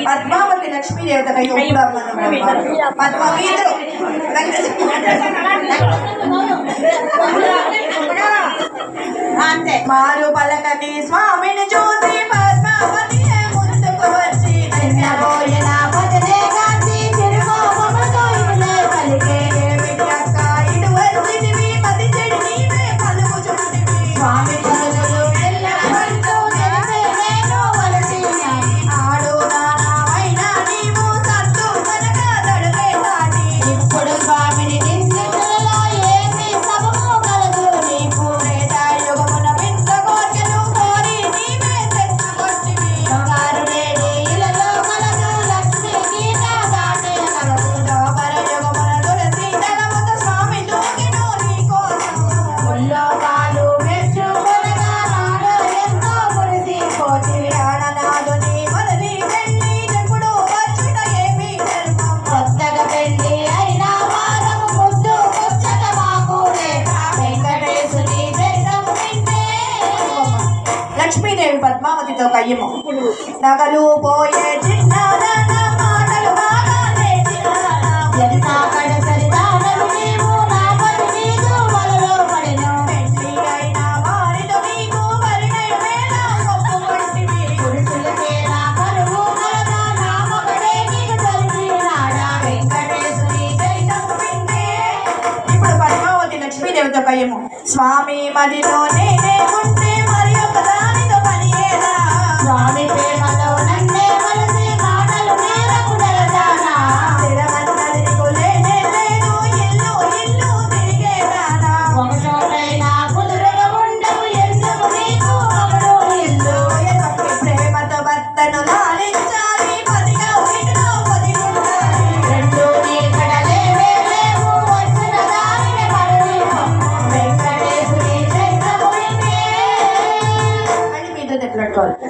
పద్మావతి లక్ష్మీ దేవత పద్మవీధులు మారు పలకని స్వామిని చూసి పద్మావతి ముందుకు వచ్చి ఇటు వచ్చినవి పది చెడు నీవే పలుకు చుట్టివి స్వామి లక్ష్మీదేవి పద్మావతితో కయ్యము నగలు పోయే చిన్న మాటలు ఇప్పుడు పద్మావతి లక్ష్మీదేవితో కయ్యము స్వామి మదిలో నేనే ఉంటే మరి ఒకదానితో పని ఏదా స్వామి ప్రేమలో నన్నే మనసి మాటలు మేరకు నెలదానా తిరగన్నదికు లేనే లేదు ఇల్లు ఇల్లు తిరిగేదానా ఒక చోటైనా కుదురుగా ఉండవు ఎందుకు నీకు ఒకడు ఇల్లు ప్రేమతో భర్తను లాలించాలి పదిగా వీటిలో పది ఉండాలి రెండు ఇక్కడ లేవే లేవు వచ్చిన దారిని పడని వెంకటేశ్వరి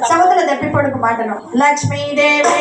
సముద్ర దెప్పి పొడుగు మాటను లక్ష్మీదేవి